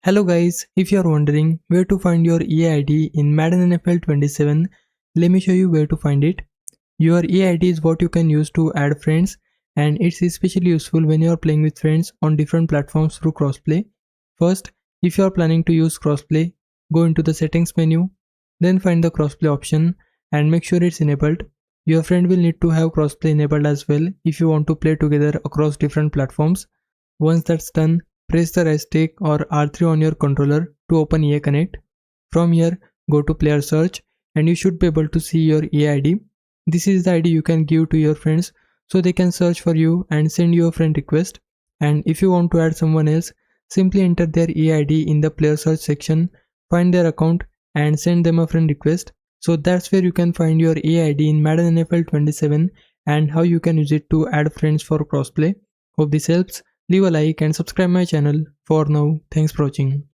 Hello guys, if you are wondering where to find your EA ID in Madden NFL 27, let me show you where to find it. Your EA ID is what you can use to add friends, and it's especially useful when you are playing with friends on different platforms through crossplay. First, if you are planning to use crossplay, go into the settings menu, then find the crossplay option and make sure it's enabled. Your friend will need to have crossplay enabled as well if you want to play together across different platforms. Once that's done, press the right stick or R3 on your controller to open EA Connect. From here, go to Player Search and you should be able to see your EA ID. This is the ID you can give to your friends so they can search for you and send you a friend request. And if you want to add someone else, simply enter their EA ID in the Player Search section, find their account and send them a friend request. So that's where you can find your EA ID in Madden NFL 27 and how you can use it to add friends for crossplay. Hope this helps. Leave a like and subscribe my channel. For now, thanks for watching.